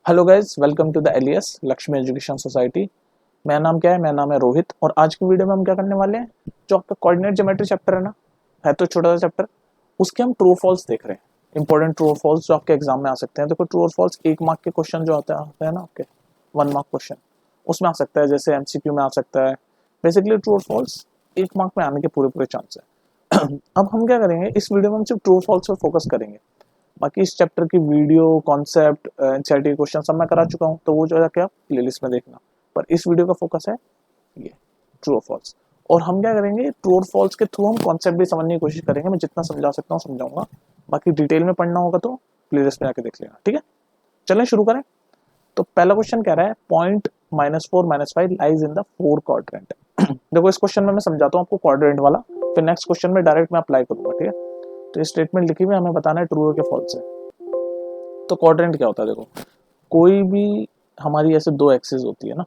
Hello guys, welcome to the एलियस Lakshmi education society. मेरा नाम क्या है? मेरा नाम है रोहित और आज की वीडियो में हम क्या करने वाले हैं, जो आपका कोऑर्डिनेट ज्योमेट्री चैप्टर है ना, है तो छोटा सा चैप्टर, उसके हम ट्रू और फॉल्स देख रहे हैं। इंपॉर्टेंट ट्रू और फॉल्स जो आपके एग्जाम में आ सकते हैं। देखो, ट्रू और फॉल्स 1 मार्क के क्वेश्चन जो होता है ना आपके 1 मार्क क्वेश्चन, उसमें आ सकता है, जैसे एमसीक्यू में आ सकता है। बेसिकली ट्रू और फॉल्स 1 मार्क में आने के पूरे पूरे चांस है। अब हम क्या करेंगे, इस वीडियो में हम सिर्फ ट्रू और फॉल्स पर फोकस करेंगे। बाकी इस चैप्टर की वीडियो कॉन्सेप्ट एनसीईआरटी क्वेश्चन सब मैं करा चुका हूँ, तो वो जो है क्या प्लेलिस्ट में देखना। पर इस वीडियो का फोकस है ये ट्रू और फॉल्स। और हम क्या करेंगे, ट्रू और फॉल्स के थ्रू हम कॉन्सेप्ट भी समझने की कोशिश करेंगे। मैं जितना समझा सकता हूँ समझाऊंगा, बाकी डिटेल में पढ़ना होगा तो प्लेलिस्ट में आके देख लेना। ठीक है, चलें शुरू करें। तो पहला क्वेश्चन कह रहा है point -4 -5 lies in the 4 quadrant. देखो, इस क्वेश्चन में मैं समझाता हूँ आपको क्वाड्रेंट वाला, फिर नेक्स्ट क्वेश्चन में डायरेक्ट मैं अप्लाई करूंगा। ठीक है, तो ये स्टेटमेंट लिखी हुई है, हमें बताना है ट्रू है कि फॉल्स है। तो क्वाड्रेंट क्या होता है? देखो, कोई भी हमारी ऐसे दो एक्सिस होती है ना,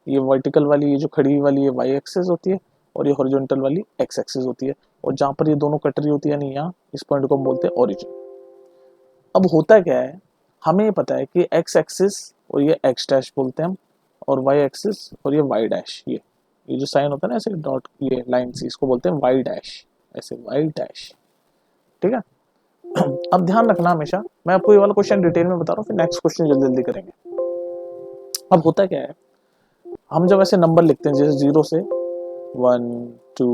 ये वर्टिकल वाली, ये जो खड़ी वाली है वाई एक्सिस होती है, और ये हॉरिजॉन्टल वाली एक्स एक्सिस होती है। और जहां पर ये दोनों कट रही होती है, यानी यहाँ, इस पॉइंट को हम बोलते हैं ओरिजिन। अब होता क्या है, हमें ये पता है कि एक्स एक्सिस और ये एक्स डैश बोलते हैं हम, और वाई एक्सिस और ये वाई डैश, ये जो साइन होता है ना ऐसे डॉट, ये लाइन सी, इसको बोलते हैं वाई डैश, ऐसे वाई डैश। ठीक है, अब ध्यान रखना हमेशा, मैं आपको ये वाला क्वेश्चन डिटेल में बता रहा हूँ, फिर नेक्स्ट क्वेश्चन जल्दी जल्दी करेंगे। अब होता क्या है, हम जब ऐसे नंबर लिखते हैं, जैसे 0 से 1 2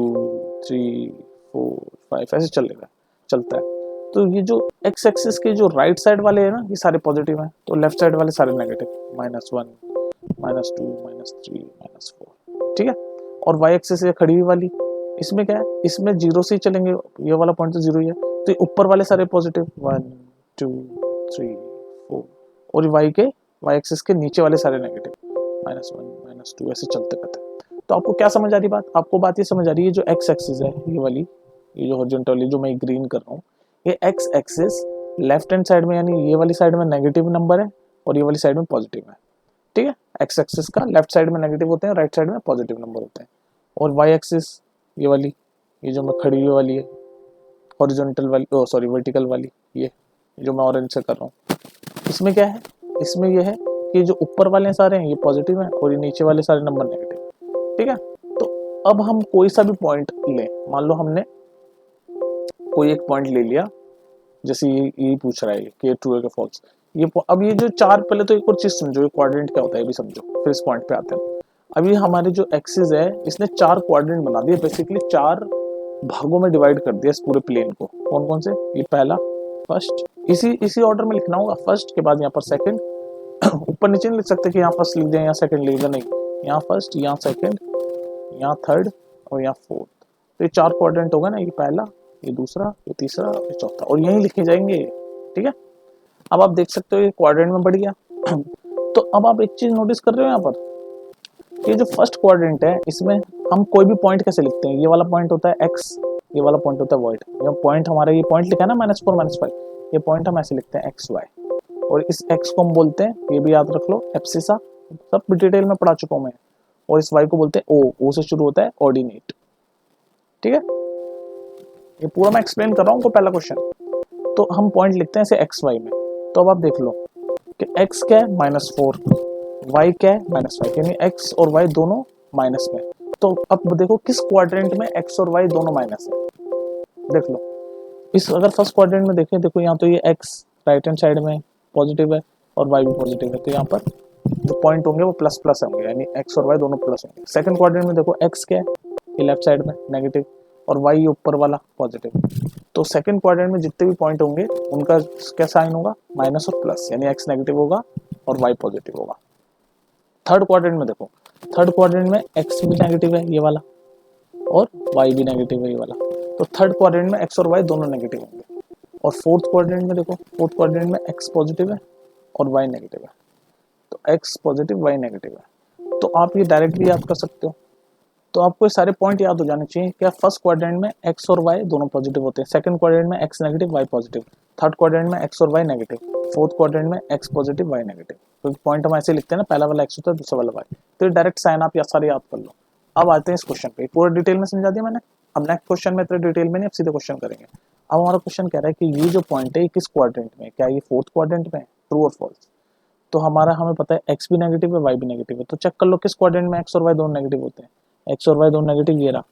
3 4 5 ऐसे चलता है, तो ये जो एक्स एक्सिस के जो राइट साइड वाले हैं ना, ये सारे पॉजिटिव हैं, तो लेफ्ट साइड वाले सारे नेगेटिव, -1 -2 -3 -4। ठीक है, और वाई एक्सिस ये खड़ी हुई वाली, इसमें क्या है, इसमें 0 से ही चलेंगे, ये वाला पॉइंट तो 0 ही है, तो ये ऊपर वाले सारे पॉजिटिव 1 2 3 4, और वाई एक्सिस के नीचे वाले सारे नेगेटिव, -1 -2 ऐसे चलते रहते हैं। तो आपको क्या समझ आ रही बात? आपको बात ये समझ आ रही है, जो एक्स एक्सिस है ये वाली, ये जो हॉरिजॉन्टल वाली जो मैं ग्रीन कर रहा हूँ, ये x axis left hand side में, यानी ये वाली साइड में नेगेटिव नंबर है, और ये वाली साइड में पॉजिटिव है। ठीक है, एक्स एक्सिस का लेफ्ट साइड में नेगेटिव होते हैं, राइट साइड में पॉजिटिव नंबर होते हैं। और वाई एक्सिस ये वाली, ये जो मैं खड़ी हुई वाली है हॉरिजॉन्टल वाली, ओ सॉरी वर्टिकल वाली, ये जो मैं ऑरेंज से कर रहा हूँ, इसमें क्या है, इसमें ये है कि जो ऊपर वाले सारे हैं ये पॉजिटिव हैं, और ये नीचे वाले सारे नंबर नेगेटिव। ठीक है, तो अब हम कोई सा भी पॉइंट लें, मान लो हमने कोई एक पॉइंट ले लिया, जैसे ये पूछ रहा है कि ट्रू है कि फॉल्स। ये अब ये जो चार, पहले तो एक और चीज समझो, ये क्वाड्रेंट क्या होता है ये भी समझो, फिर इस पॉइंट पे आते हैं। अभी हमारे जो एक्सिस है, इसने 4 क्वाड्रेंट बना दिए, बेसिकली 4 भागों में डिवाइड कर दिया इस पूरे प्लेन को। कौन कौन से? ये पहला, फर्स्ट, इसी ऑर्डर में लिखना होगा, फर्स्ट के बाद यहाँ पर सेकंड। ऊपर नीचे नहीं लिख सकते कि यहाँ फर्स्ट लिख दिया यहाँ सेकंड लिख दिया, नहीं, यहाँ फर्स्ट, यहाँ सेकंड, यहाँ थर्ड, और यहाँ फोर्थ। तो ये 4 क्वाड्रेंट होगा ना, ये पहला, ये दूसरा, ये तीसरा, ये चौथा, और यही लिखे जाएंगे। ठीक है, अब आप देख सकते हो ये क्वाड्रेंट में बढ़ गया। तो अब आप एक चीज नोटिस कर रहे हो यहाँ पर, ये जो फर्स्ट क्वाड्रेंट है, इसमें हम कोई भी पॉइंट कैसे लिखते हैं, ये वाला पॉइंट होता है एक्स, ये वाला पॉइंट होता है वाई। ये पॉइंट हमारा, ये पॉइंट लिखा है ना -4 -5, ये पॉइंट हम ऐसे लिखते हैं एक्स वाई, और इस एक्स को हम बोलते हैं, ये भी याद रख लो, एब्सिसा, सब डिटेल में पढ़ा चुका हूं मैं। और इस वाई को बोलते हैं ओ से शुरू होता है ऑर्डिनेट। ठीक है, ये पूरा मैं एक्सप्लेन कर रहा हूँ पहला क्वेश्चन। तो हम पॉइंट लिखते हैं ऐसे एक्स वाई में। तो अब आप देख लो कि एक्स क्या है -4, वाई क्या है -5, यानी एक्स और वाई दोनों माइनस में। तो अब देखो किस क्वाड्रेंट में एक्स और वाई दोनों माइनस है, देख लो। इस अगर फर्स्ट क्वाड्रेंट में देखें, देखो यहाँ तो ये एक्स राइट हैंड साइड में पॉजिटिव है, और वाई भी पॉजिटिव है, तो यहाँ पर जो पॉइंट होंगे वो प्लस प्लस होंगे, यानी एक्स और वाई दोनों प्लस होंगे। सेकंड क्वाड्रेंट में देखो एक्स क्या है, ये लेफ्ट साइड में नेगेटिव, और वाई ऊपर वाला पॉजिटिव। तो सेकंड क्वाड्रेंट में जितने भी पॉइंट होंगे उनका क्या साइन होगा, माइनस और प्लस, यानी एक्स नेगेटिव होगा और वाई पॉजिटिव होगा। थर्ड क्वाड्रेंट में देखो, थर्ड क्वाड्रेंट में एक्स भी नेगेटिव है ये वाला, और वाई भी नेगेटिव है ये वाला, तो थर्ड क्वाड्रेंट में एक्स और वाई दोनों नेगेटिव होंगे। और फोर्थ क्वाड्रेंट में देखो, फोर्थ क्वाड्रेंट में एक्स पॉजिटिव है और वाई नेगेटिव है, तो एक्स पॉजिटिव वाई नेगेटिव है। तो आप ये डायरेक्ट भी याद कर सकते हो। तो आपको ये सारे पॉइंट याद हो जाने चाहिए। क्या फर्स्ट क्वाड्रेंट में एक्स और वाई दोनों पॉजिटिव होते हैं, सेकंड क्वाड्रेंट में x negative y positive, third quadrant में एक्स और वाई नेगेटिव, फोर्थ क्वाड्रेंट में एक्स पॉजिटिव वाई नेगेटिव। तो पॉइंट हम ऐसे लिखते हैं ना, पहला वाला एक्स होता है, दूसरा वाला वाई, तो डायरेक्ट साइन आप सारे याद कर लो। अब आते हैं इस क्वेश्चन पे, पूरा डिटेल में समझा दिया मैंने। अब नेक्स्ट क्वेश्चन में इतना डिटेल में नहीं, अब सीधे क्वेश्चन करेंगे। अब हमारा क्वेश्चन कह रहा है कि ये जो पॉइंट है ये किस क्वाड्रेंट में, क्या ये फोर्थ क्वाड्रेंट में, ट्रू और फॉल्स। तो हमारा हमें पता है एक्स भी नेगेटिव है, वाई भी नेगेटिव है, तो चेक कर लो किस क्वाड्रेंट में एक्स और वाई दोनों नेगेटिव होते हैं। एक्स और वाई दोनों नेगेटिव, ये रहा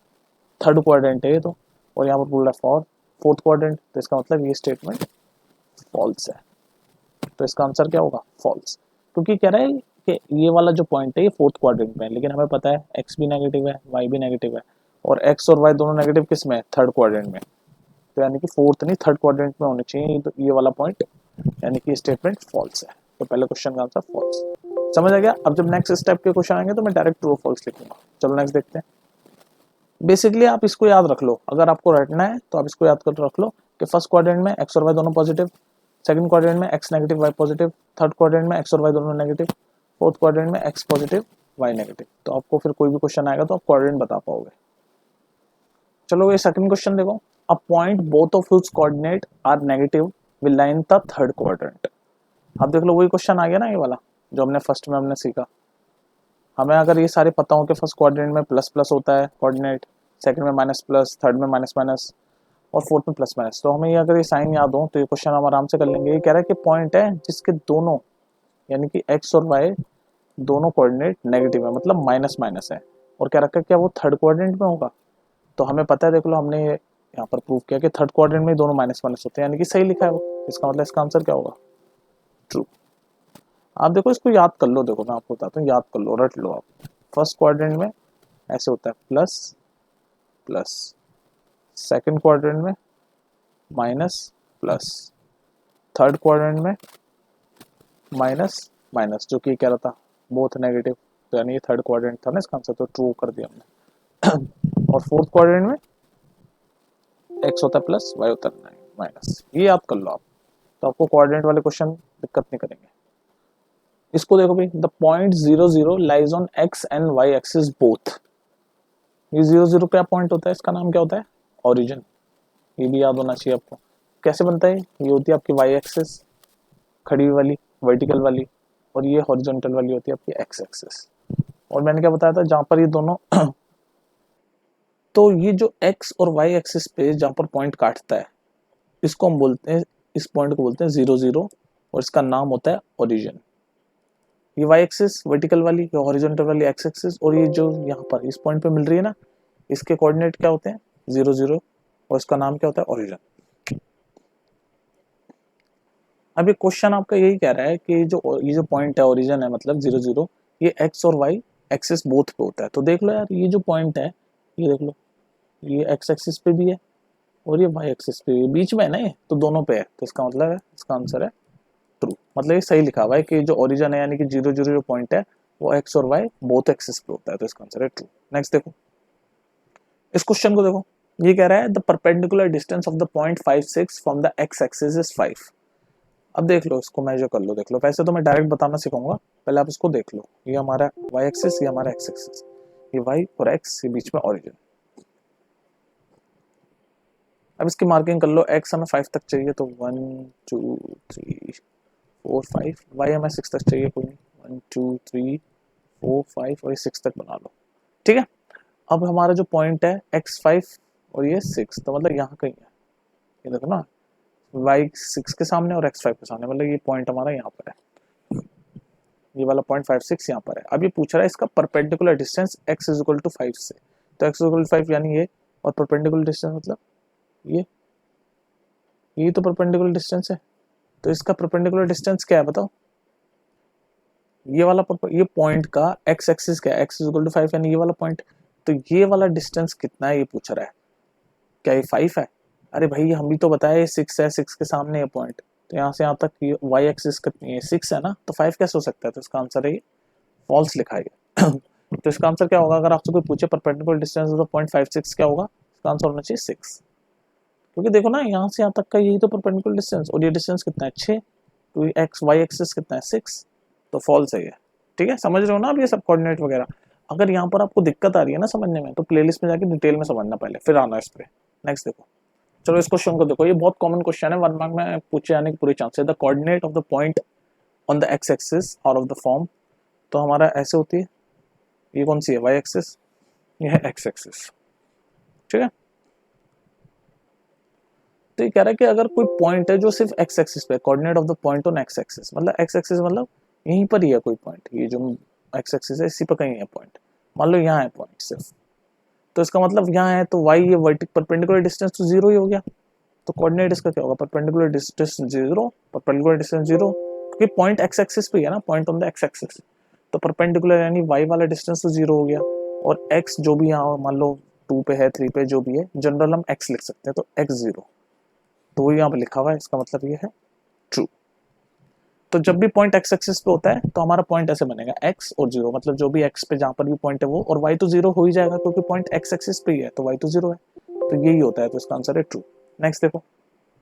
थर्ड क्वाड्रेंट है ये तो, और यहाँ पर बोल रहा है फॉर फोर्थ क्वाड्रेंट, तो इसका मतलब ये स्टेटमेंट फॉल्स है। तो इसका आंसर क्या होगा, फॉल्स, क्योंकि कह रहा है कि ये वाला जो पॉइंट है ये फोर्थ क्वाड्रेंट में है, लेकिन हमें पता है एक्स भी नेगेटिव है, वाई भी नेगेटिव है, और एक्स और वाई दोनों नेगेटिव किस में है, थर्ड क्वाड्रेंट में, तो यानी कि फोर्थ नहीं थर्ड क्वाड्रेंट में होने चाहिए तो ये वाला पॉइंट, यानी कि स्टेटमेंट फॉल्स है। तो पहले क्वेश्चन का आंसर फॉल्स। समझ आ गया। अब जब नेक्स्ट स्टेप के क्वेश्चन आएंगे तो मैं डायरेक्ट ट्रू और फॉल्स लिखूंगा। चलो नेक्स्ट देखते हैं। बेसिकली आप इसको याद रख लो, अगर आपको रटना है तो आप इसको याद कर रख लो कि फर्स्ट क्वाड्रेंट में एक्स और वाई दोनों पॉजिटिव, सेकंड क्वाड्रेंट में x negative y positive, third quadrant में एक्स और वाई दोनों नेगेटिव, फोर्थ क्वाड्रेंट में एक्स पॉजिटिव वाई नेगेटिव। तो आपको फिर कोई भी क्वेश्चन आएगा तो आप क्वाड्रेंट बता पाओगे। चलो ये सेकंड क्वेश्चन देखो। A point both of whose coordinate are negative will lie in the third quadrant. अब देख लो वही क्वेश्चन आ गया ना, ये वाला जो हमने फर्स्ट में हमने सीखा। हमें अगर ये सारे पता हो कि फर्स्ट क्वाड्रेंट में प्लस प्लस होता है कोऑर्डिनेट, सेकंड में माइनस प्लस, थर्ड में माइनस माइनस, और फोर्थ में प्लस माइनस, तो हमें ये अगर ये साइन याद हो तो ये क्वेश्चन हम आराम से कर लेंगे। ये कह रहा है कि पॉइंट है जिसके दोनों यानी कि एक्स और वाई दोनों कोऑर्डिनेट नेगेटिव है, मतलब माइनस माइनस है, और क्या रखा है क्या वो थर्ड क्वाड्रेंट में होगा। तो हमें पता है, देख लो हमने यहाँ पर प्रूव किया कि थर्ड क्वाड्रेंट में दोनों माइनस माइनस होते हैं, यानी कि सही लिखा है वो। इसका मतलब इसका आंसर क्या होगा, ट्रू। आप देखो इसको याद कर लो, देखो मैं आपको बताता हूँ, याद कर लो, रट लो आप। फर्स्ट क्वाड्रेंट में ऐसे होता है प्लस प्लस, सेकंड क्वाड्रेंट में माइनस प्लस, थर्ड क्वाड्रेंट में माइनस माइनस, जो कि क्या रहा था बोथ नेगेटिव, तो यानी ये थर्ड क्वाड्रेंट था ना, इसका आंसर तो ट्रू कर दिया हमने। और फोर्थ क्वाड्रेंट में एक्स होता है प्लस, वाई होता है माइनस, ये याद कर लो आप। तो आपको कोऑर्डिनेट वाले क्वेश्चन दिक्कत नहीं करेंगे। इसको देखो भाई, the point 0 0 lies on x and y axis both. ये 0 0 क्या पॉइंट होता है, इसका नाम क्या होता है, ओरिजिन। ये भी याद होना चाहिए आपको। कैसे बनता है, ये होती है आपकी वाई एक्सिस खड़ी हुई वाली वर्टिकल वाली, और ये हॉरिजॉन्टल वाली होती है आपकी एक्स एक्सिस। और मैंने क्या बताया था, जहां पर ये दोनों तो ये जो एक्स और वाई एक्सिस पे जहां पर पॉइंट काटता है, इसको हम बोलते हैं, इस पॉइंट को बोलते हैं 0 0, और इसका नाम होता है ओरिजिन। ये वाई एक्सिस वर्टिकल वाली, ये हॉरिजॉन्टल वाली एक्स एक्सिस, और ये जो यहाँ पर इस पॉइंट पे मिल रही है ना, इसके कोऑर्डिनेट क्या होते हैं 0 0, और इसका नाम क्या होता है ओरिजिन। अब ये क्वेश्चन आपका यही कह रहा है कि ये जो पॉइंट है ओरिजिन है, मतलब 0 0, ये एक्स और वाई एक्सिस बोथ पे होता है। तो देख लो यार, ये जो पॉइंट है ये देख लो, ये एक्स एक्सिस पे भी है और ये वाई एक्सिस पे भी, बीच में है ना ये, तो दोनों पे है, तो इसका मतलब है, इसका आंसर है ट्रू। मतलब ये सही लिखा हुआ है कि जो ओरिजिन है यानी कि 0 0 जो पॉइंट है वो एक्स और वाई बोथ एक्सिस पे होता है, तो इसका आंसर है ट्रू। नेक्स्ट देखो, इस क्वेश्चन को देखो। ये कह रहा है the perpendicular distance of the point 5 6 from the x axis is 5। अब देख लो इसको मेजर कर लो, देख लो। वैसे तो मैं डायरेक्ट बताना सिखाऊंगा, पहले आप इसको देख लो। ये हमारा वाई एक्सिस, ये हमारा एक्स एक्सिस, ये वाई और एक्स, ये बीच में ओरिजिन। अब इसकी मार्किंग कर लो। एक्स हमें 5 तक चाहिए, तो 1 2 3 4 5। वाई हमें 6 तक चाहिए, कोई नहीं, 1 2 3 4 5, और ये 6 तक बना लो, ठीक है। अब हमारा जो पॉइंट है x5 और ये 6, तो मतलब यहाँ कहीं है, ये देखो ना, y 6 के सामने और x5 के सामने, मतलब ये पॉइंट हमारा यहाँ पर है, ये वाला पॉइंट 5 6 यहाँ पर है। अब ये पूछ रहा है इसका perpendicular distance x is equal to 5 से, तो x इज इक्वल टू 5 यानी ये, और परपेंडिकुलर डिस्टेंस मतलब ये तो परपेंडिकुलर डिस्टेंस है, तो इसका परपेंडिकुलर डिस्टेंस क्या है बताओ। ये वाला ये पॉइंट का x एक्सिस क्या है, x इज इक्वल टू 5 यानी ये वाला पॉइंट, तो ये वाला डिस्टेंस कितना है ये पूछ रहा है। क्या ये 5 है? अरे भाई हम भी तो बताए 6 है, 6 के सामने है पॉइंट, तो यहाँ से यहाँ तक ये वाई एक्सिस कितनी है, 6 है ना, तो 5 कैसे हो सकता है, तो इसका आंसर है ये फॉल्स लिखा है। तो इसका आंसर क्या होगा, अगर आपसे कोई पूछे perpendicular distance of the point 5 6 क्या होगा, इसका आंसर होना चाहिए 6, क्योंकि देखो ना यहाँ से यहाँ तक का यही तो परपेंडिकुलर डिस्टेंस, और ये डिस्टेंस कितना है 6, तो एक्स वाई एक्सिस कितना है 6, तो फॉल्स है ये, ठीक है। समझ रहे हो ना आप ये सब कोऑर्डिनेट वगैरह। अगर यहाँ पर आपको दिक्कत आ रही है ना समझने में, तो प्लेलिस्ट में जाके डिटेल में समझना पहले, फिर आना इस पे। नेक्स्ट देखो, चलो इस क्वेश्चन को देखो, ये बहुत कॉमन क्वेश्चन है, 1 मार्क में पूछे जाने की पूरी चांस है। The coordinate of the point on the x axis और ऑफ द फॉर्म, तो हमारा ऐसे होती है, ये कौन सी है वाई एक्सिस, ये है एक्स एक्सिस, ठीक है। तो ये कह रहा है कि अगर कोई पॉइंट है जो सिर्फ एक्स एक्सिस पे, coordinate of the point on x axis, मतलब एक्स एक्सिस मतलब यहीं पर ही है कोई पॉइंट, ये जो एक्स एक्सिस है इसी पर कहीं है पॉइंट, मान लो यहाँ है पॉइंट सिर्फ, तो इसका मतलब यहाँ है तो वाई ये परपेंडिकुलर डिस्टेंस तो जीरो ही हो गया, तो कोऑर्डिनेट इसका क्या होगा, perpendicular distance zero, perpendicular distance zero, क्योंकि पॉइंट एक्स एक्सिस पे है ना, point on the x axis, तो परपेंडिकुलर यानी वाई वाला डिस्टेंस तो जीरो हो गया, और एक्स जो भी यहाँ मान लो 2 पे है 3 पे जो भी है, जनरल हम एक्स लिख सकते हैं, तो एक्स जीरो, तो वो यहाँ पे लिखा हुआ है, इसका मतलब ये है ट्रू। तो जब भी पॉइंट एक्स एक्सिस पे होता है तो हमारा पॉइंट ऐसे बनेगा एक्स और जीरो, मतलब जो भी एक्स पे जहाँ पर भी पॉइंट है वो, और वाई तो जीरो हो ही जाएगा क्योंकि पॉइंट एक्स एक्सिस पे ही है, तो वाई तो जीरो है, तो यही होता है, तो इसका आंसर है ट्रू। नेक्स्ट देखो,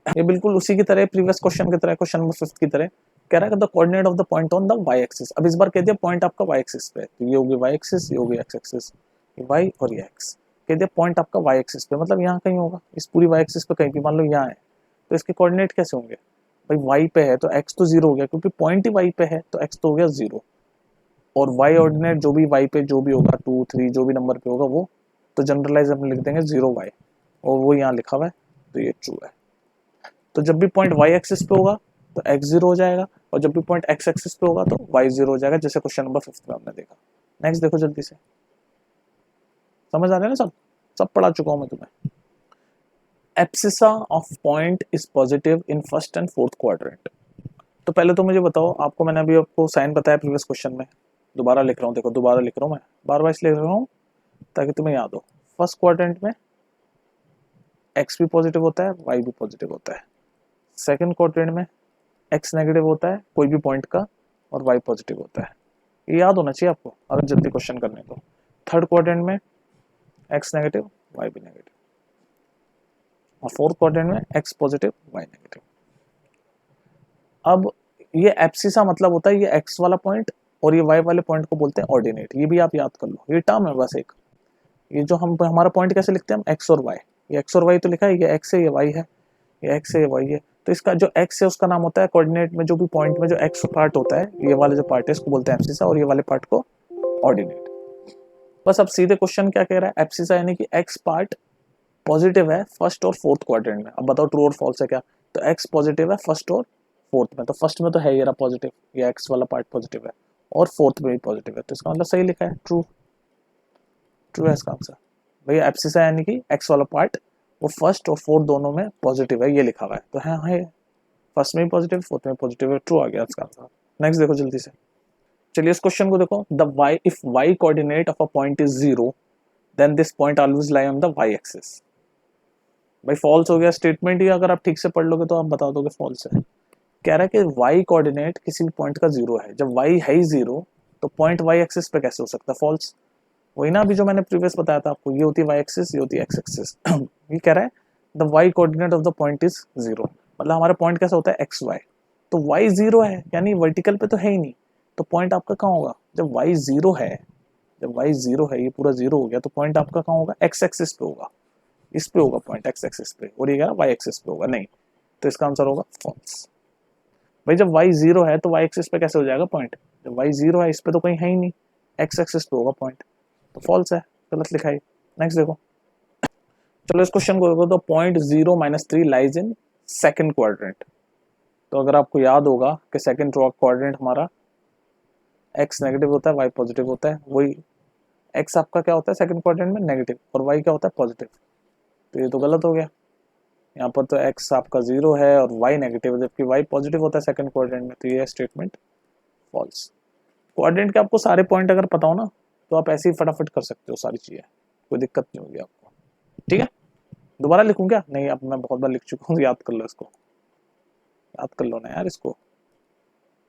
ये बिल्कुल उसी की तरह प्रीवियस क्वेश्चन की तरह, क्वेश्चन नंबर 5 की तरह कह रहा है the coordinate of the point on the y axis. अब इस बार कह दिया पॉइंट आपका वाई एक्सिस पे है, तो ये होगी वाई एक्सिस, ये होगी एक्स एक्सिस, ये वाई और ये एक्स, कह दिया पॉइंट आपका वाई एक्सिस पे, मतलब यहाँ कहीं होगा, इस पूरी वाई एक्सिस पे कहीं भी, मान लो यहाँ है, तो इसके कोऑर्डिनेट कैसे होंगे, भाई वाई पे है तो एक्स तो जीरो हो गया क्योंकि पॉइंट ही वाई पे है, तो एक्स तो हो गया जीरो, और वाई ऑर्डिनेट जो भी वाई पे जो भी होगा 2 3 जो भी नंबर पे होगा वो, तो जनरलाइज हम लिख देंगे जीरो वाई, और वो यहाँ लिखा हुआ है, तो ये ट्रू है। तो जब भी पॉइंट वाई एक्सिस पे होगा तो एक्स जीरो हो जाएगा, और जब भी पॉइंट एक्स एक्सिस पे होगा तो वाई जीरो हो जाएगा, जैसे क्वेश्चन नंबर 5 में हमने देखा। नेक्स्ट देखो जल्दी से, समझ आ रहा है ना, सब सब पढ़ा चुका हूं मैं तुम्हें। Abscissa of point is positive in first and fourth quadrant. तो पहले तो मुझे बताओ, आपको मैंने अभी आपको साइन बताया प्रीवियस क्वेश्चन में, दोबारा लिख रहा हूँ, देखो दोबारा लिख रहा हूँ मैं, बार बार इसलिए लिख रहा हूँ ताकि तुम्हें याद हो। फर्स्ट क्वाड्रेंट में एक्स भी पॉजिटिव होता है, वाई भी पॉजिटिव होता है। सेकंड क्वाड्रेंट में एक्स नेगेटिव होता है कोई भी पॉइंट का, और वाई पॉजिटिव होता है, ये याद होना चाहिए आपको अगर जल्दी क्वेश्चन करने तो। थर्ड क्वाड्रेंट में एक्स नेगेटिव वाई भी नेगेटिव, और फोर्थ क्वाड्रेंट में एक्स पॉजिटिव वाई नेगेटिव। अब ये एब्सिसा मतलब होता है ये एक्स वाला पॉइंट, और ये वाई वाले पॉइंट को बोलते हैं ऑर्डिनेट, ये भी आप याद कर लो, ये टर्म है बस एक। ये जो हम हमारा पॉइंट कैसे लिखते हैं हम, एक्स और वाई, ये एक्स और वाई तो लिखा है, ये एक्स है ये वाई है, ये एक्स है ये वाई है, तो इसका जो एक्स है उसका नाम होता है कोऑर्डिनेट में, जो भी पॉइंट में जो एक्स पार्ट होता है, ये वाला जो पार्ट है इसको बोलते हैं एब्सिसा, और ये वाले पार्ट को ऑर्डिनेट। बस अब सीधे क्वेश्चन क्या कह रहा है, एब्सिसा यानी कि एक्स पार्ट पॉजिटिव है फर्स्ट और फोर्थ क्वाड्रेंट में। अब बताओ ट्रू और फॉल्स है क्या, तो एक्स पॉजिटिव है फर्स्ट और फोर्थ में, तो फर्स्ट में तो है ये रहा पॉजिटिव, ये एक्स वाला पार्ट पॉजिटिव है, और फोर्थ में भी पॉजिटिव है, तो इसका मतलब सही लिखा है, ट्रू, ट्रू है इसका आंसर। भैया एब्सिसा यानी कि एक्स वाला पार्ट वो फर्स्ट और फोर्थ दोनों में पॉजिटिव है, ये लिखा हुआ है, तो है फर्स्ट में भी पॉजिटिव फोर्थ में पॉजिटिव है, ट्रू आ गया इसका आंसर। नेक्स्ट देखो जल्दी से, चलिए इस क्वेश्चन को देखो, the y if y coordinate of a point is zero then this point always lie on the y axis. भाई फॉल्स हो गया स्टेटमेंट ही, अगर आप ठीक से पढ़ लोगे तो आप बता दोगे फॉल्स है। कह रहा है कि वाई कोऑर्डिनेट किसी भी पॉइंट का जीरो है, जब वाई है ही जीरो तो पॉइंट वाई एक्सिस पे कैसे हो सकता है, फॉल्स। वही ना अभी जो मैंने प्रीवियस बताया था आपको, ये होती है वाई एक्सिस, ये होती है एक्स एक्सिस। ये कह रहा है the y coordinate of the point is zero, मतलब हमारा पॉइंट कैसा होता है एक्स वाई, तो वाई जीरो है यानी वर्टिकल पे तो है ही नहीं, तो पॉइंट आपका कहाँ होगा, जब वाई जीरो है, जब वाई जीरो है, ये पूरा जीरो हो गया, तो पॉइंट आपका कहाँ होगा, एक्स एक्सिस पे होगा, इस पे होगा पॉइंट एक्स एक्सिस पे, और ये कह रहा वाई एक्सिस पे होगा, नहीं, तो इसका आंसर होगा फॉल्स। भाई जब वाई जीरो है तो वाई एक्सिस पे कैसे हो जाएगा पॉइंट, जब वाई जीरो है इस पे तो कहीं है ही नहीं, एक्स एक्सिस पे होगा पॉइंट, तो फॉल्स है, गलत लिखा है। नेक्स्ट देखो, चलो इस क्वेश्चन को देखो, तो point 0-3 lies in second quadrant. तो अगर आपको याद होगा कि सेकंड क्वाड्रेंट हमारा एक्स नेगेटिव होता है वाई पॉजिटिव होता है, वही एक्स आपका क्या होता है सेकंड क्वाड्रेंट में नेगेटिव, और वाई क्या होता है पॉजिटिव, तो ये तो गलत हो गया, यहाँ पर तो एक्स आपका जीरो है और वाई नेगेटिव, जबकि वाई पॉजिटिव होता है सेकंड क्वाड्रेंट में, तो ये स्टेटमेंट फॉल्स। क्वाड्रेंट के आपको सारे पॉइंट अगर पता हो ना तो आप ऐसे ही फटाफट कर सकते हो सारी चीजें, कोई दिक्कत नहीं होगी आपको, ठीक है। दोबारा लिखूं क्या, नहीं अब मैं बहुत बार लिख चुका हूँ, याद कर लो इसको, याद कर लो ना यार इसको।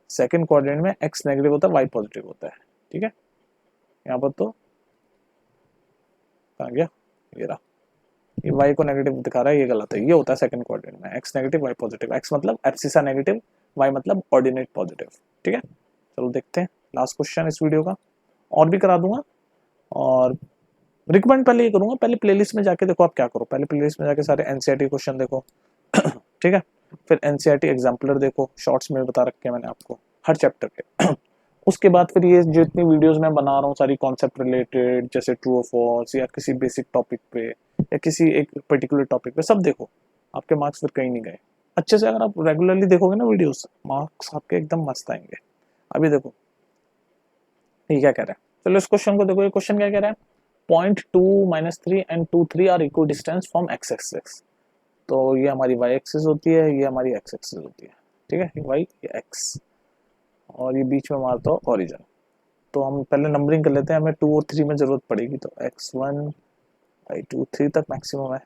सेकंड क्वाड्रेंट में एक्स नेगेटिव होता है वाई पॉजिटिव होता है, ठीक है। यहाँ पर तो कहाँ गया, ये रहा, ये वाई को नेगेटिव दिखा रहा है, ये गलत है, ये होता है सेकंड क्वाड्रेंट में x negative y positive, x मतलब एब्सिसा नेगेटिव, वाई मतलब ऑर्डिनेट पॉजिटिव, ठीक है। चलो देखते हैं लास्ट क्वेश्चन इस वीडियो का, और भी करा दूंगा, और रिकमेंड पहले ये करूंगा, पहले प्लेलिस्ट में जाके देखो, आप क्या करो पहले प्लेलिस्ट में जाके सारे एनसीईआरटी क्वेश्चन देखो, ठीक है। फिर एनसीईआरटी एग्जाम्पलर देखो, शॉर्ट्स में बता रखे हैं मैंने आपको हर चैप्टर के। उसके बाद फिर ये जितनी वीडियोस मैं बना रहा हूँ सारी कॉन्सेप्ट रिलेटेड, जैसे ट्रू और फॉल्स या किसी बेसिक टॉपिक पे या किसी एक पर्टिकुलर टॉपिक पे, सब देखो, आपके मार्क्स फिर कहीं नहीं गए। अच्छे से अगर आप रेगुलरली देखोगे ना वीडियोस, मार्क्स आपके एकदम मस्त आएंगे। अभी देखो ये क्या कह रहा है, चलो इस क्वेश्चन को देखो, ये क्वेश्चन क्या कह रहा है, point 2 - 3 and 2 3 are equal distance from x axis. तो ये हमारी वाई एक्सिस होती है, ये हमारी एक्स एक्सिस होती है, ठीक है, ये वाई ये एक्स, और ये बीच में मारता हो ओरिजिन। तो हम पहले नंबरिंग कर लेते हैं, हमें 2 और 3 में जरूरत पड़ेगी, तो x1 y2 3 तक मैक्सिमम है,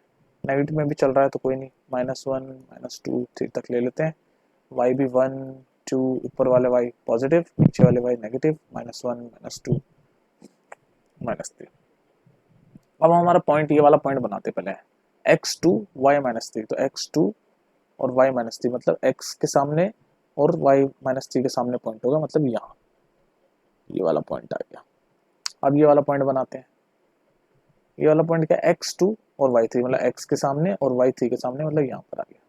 नेगेटिव में भी चल रहा है तो कोई नहीं, -1 -2 3 तक ले लेते हैं, y भी 1 2, ऊपर वाले y पॉजिटिव, नीचे वाले y नेगेटिव, -1 -2 -3। अब हमारा पॉइंट, ये वाला पॉइंट बनाते पहले x2 y -3, तो x2 और y -3 मतलब x के सामने और y -3 के सामने पॉइंट होगा, मतलब यहाँ ये वाला पॉइंट आ गया। अब ये वाला पॉइंट बनाते हैं, ये वाला पॉइंट क्या है, x2 और y3 मतलब x के सामने और y3 के सामने, मतलब यहाँ पर आ गया।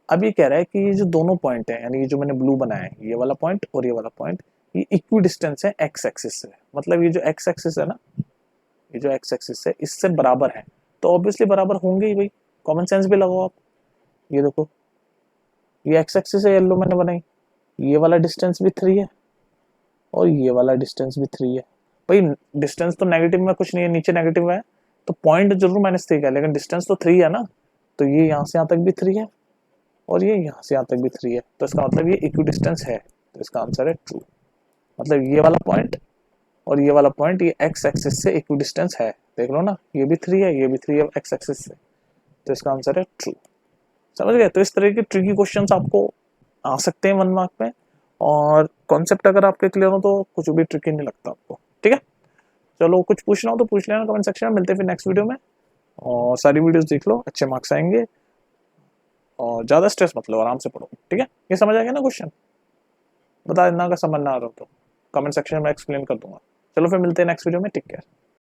अब ये कह रहा है कि ये जो दोनों पॉइंट है, यानी ये जो मैंने ब्लू बनाया है, ये वाला पॉइंट और ये वाला पॉइंट, ये इक्वी डिस्टेंस है एक्स एक्सिस से, मतलब ये जो एक्स एक्सिस है ना, ये जो एक्स एक्सिस है इससे बराबर है, तो ऑब्वियसली बराबर होंगे ही भाई, कॉमन सेंस भी लगाओ आप। ये देखो ये एक्स एक्सिस है, येलो मैंने बनाई, ये वाला डिस्टेंस भी 3 है और ये वाला डिस्टेंस भी 3 है। भाई डिस्टेंस तो नेगेटिव में कुछ नहीं है, नीचे नेगेटिव है, तो पॉइंट जरूर -3 का है, लेकिन डिस्टेंस तो 3 है ना, तो ये यहाँ से यहाँ तक भी 3 है और ये यहाँ से यहाँ तक भी 3 है, तो इसका मतलब ये इक्वी डिस्टेंस है, तो इसका आंसर है ट्रू। मतलब ये वाला पॉइंट और ये वाला पॉइंट ये एक्स एक्सिस से इक्वी डिस्टेंस है, देख लो ना, ये भी 3 है, ये भी 3 है एक्स एक्सिस से, तो इसका आंसर है ट्रू। समझ गए? तो इस तरह के ट्रिकी क्वेश्चंस आपको आ सकते हैं 1 मार्क में, और कॉन्सेप्ट अगर आपके क्लियर हो तो कुछ भी ट्रिकी नहीं लगता आपको, ठीक है। चलो कुछ पूछना हो तो पूछ लेना कमेंट सेक्शन में, मिलते हैं फिर नेक्स्ट वीडियो में, और सारी वीडियोस देख लो, अच्छे मार्क्स आएंगे, और ज़्यादा स्ट्रेस मत लो, आराम से पढ़ो, ठीक है। ये समझ आ गया ना क्वेश्चन, बता देना अगर समझ ना आ रहा हो तो, कमेंट सेक्शन में एक्सप्लेन कर दूंगा। चलो फिर मिलते हैं नेक्स्ट वीडियो में, टेक केयर।